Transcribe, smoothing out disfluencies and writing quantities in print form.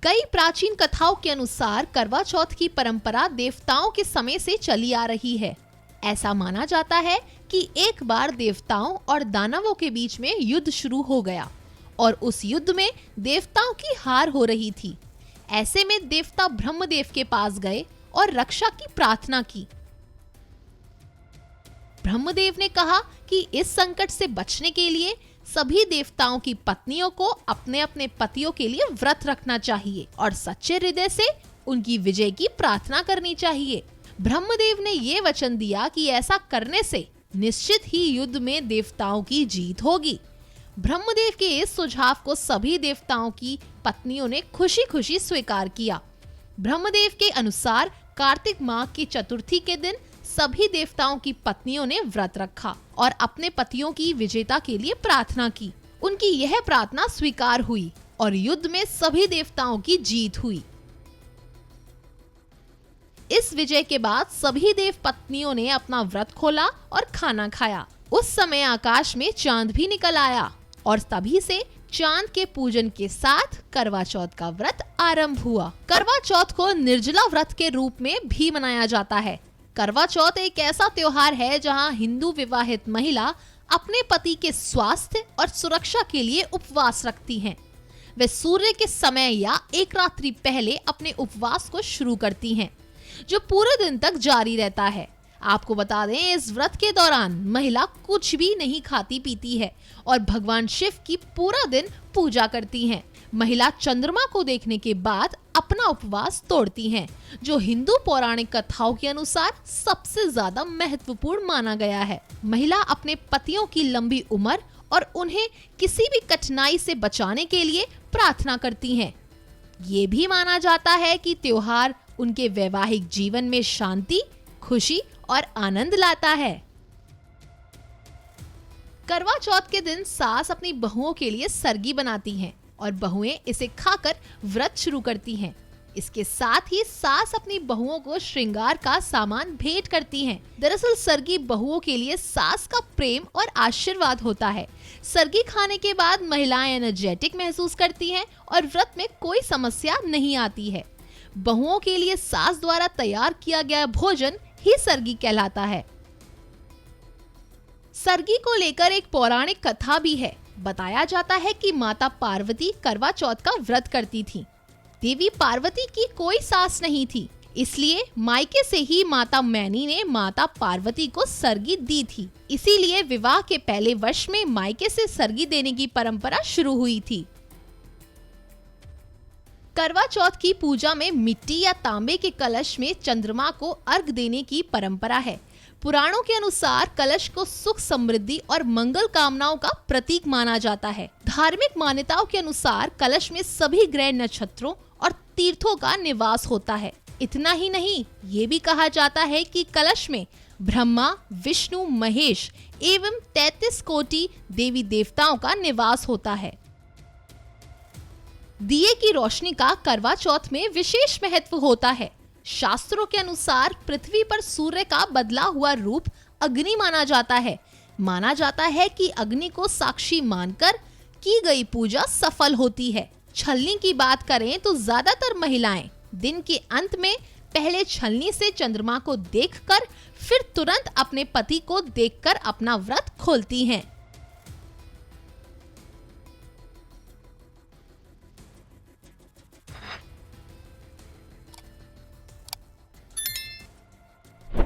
कई प्राचीन कथाओं के अनुसार करवा चौथ की परंपरा देवताओं के समय से चली आ रही है। ऐसा माना जाता है कि एक बार देवताओं और दानवों के बीच में युद्ध शुरू हो गया और उस युद्ध में देवताओं की हार हो रही थी। ऐसे में देवता ब्रह्मदेव के पास गए और रक्षा की प्रार्थना की। ब्रह्मदेव ने कहा कि इस संकट से बचने के लिए सभी देवताओं की पत्नियों को अपने अपने पतियों के लिए व्रत रखना चाहिए और सच्चे हृदय से उनकी विजय की प्रार्थना करनी चाहिए। ब्रह्मदेव ने ये वचन दिया कि ऐसा करने से निश्चित ही युद्ध में देवताओं की जीत होगी। ब्रह्मदेव के इस सुझाव को सभी देवताओं की पत्नियों ने खुशी खुशी स्वीकार किया। ब्रह्मदेव के अनुसार कार्तिक माह की चतुर्थी के दिन सभी देवताओं की पत्नियों ने व्रत रखा और अपने पतियों की विजेता के लिए प्रार्थना की। उनकी यह प्रार्थना स्वीकार हुई और युद्ध में सभी देवताओं की जीत हुई। इस विजय के बाद सभी देव पत्नियों ने अपना व्रत खोला और खाना खाया। उस समय आकाश में चांद भी निकल आया और तभी से चांद के पूजन के साथ करवा चौथ का व्रत आरंभ हुआ। करवा चौथ को निर्जला व्रत के रूप में भी मनाया जाता है। करवा चौथ एक ऐसा त्योहार है जहां हिंदू विवाहित महिला अपने पति के स्वास्थ्य और सुरक्षा के लिए उपवास रखती हैं। वे सूर्य के समय या एक रात्रि पहले अपने उपवास को शुरू करती हैं, जो पूरे दिन तक जारी रहता है। आपको बता दें, इस व्रत के दौरान महिला कुछ भी नहीं खाती पीती है और भगवान शिव की पूरा दिन पूजा करती हैं। महिला चंद्रमा को देखने के बाद अपना उपवास तोड़ती हैं, जो हिंदू पौराणिक कथाओं के अनुसार सबसे ज्यादा महत्वपूर्ण माना गया है। महिला अपने पतियों की लंबी उम्र और उन्हें किसी भी कठिनाई से बचाने के लिए प्रार्थना करती हैं। ये भी माना जाता है कि त्योहार उनके वैवाहिक जीवन में शांति, खुशी और आनंद लाता है। करवा चौथ के दिन सास अपनी बहुओं के लिए सरगी बनाती हैं और बहुएं इसे खाकर व्रत शुरू करती हैं। इसके साथ ही सास अपनी बहुओं को श्रृंगार का सामान भेंट करती हैं। दरअसल सरगी बहुओं के लिए सास का प्रेम और आशीर्वाद होता है। सरगी खाने के बाद महिलाएं एनर्जेटिक महसूस करती हैं और व्रत में कोई समस्या नहीं आती है। बहुओं के लिए सास द्वारा तैयार किया गया भोजन ही सरगी कहलाता है। सरगी को लेकर एक पौराणिक कथा भी है। बताया जाता है कि माता पार्वती करवा चौथ का व्रत करती थीं। देवी पार्वती की कोई सास नहीं थी, इसलिए मायके से ही माता मैनी ने माता पार्वती को सरगी दी थी। इसीलिए विवाह के पहले वर्ष में मायके से सरगी देने की परंपरा शुरू हुई थी। करवा चौथ की पूजा में मिट्टी या तांबे के कलश में चंद्रमा को अर्घ देने की परंपरा है। पुराणों के अनुसार कलश को सुख, समृद्धि और मंगल कामनाओं का प्रतीक माना जाता है। धार्मिक मान्यताओं के अनुसार कलश में सभी ग्रह, नक्षत्रों और तीर्थों का निवास होता है। इतना ही नहीं, ये भी कहा जाता है कि कलश में ब्रह्मा, विष्णु, महेश एवं 33 कोटि देवी देवताओं का निवास होता है। दिए की रोशनी का करवा चौथ में विशेष महत्व होता है। शास्त्रों के अनुसार पृथ्वी पर सूर्य का बदला हुआ रूप अग्नि माना जाता है। माना जाता है कि अग्नि को साक्षी मानकर की गई पूजा सफल होती है। छलनी की बात करें तो ज्यादातर महिलाएं दिन के अंत में पहले छलनी से चंद्रमा को देखकर फिर तुरंत अपने पति को देखकर अपना व्रत खोलती हैं।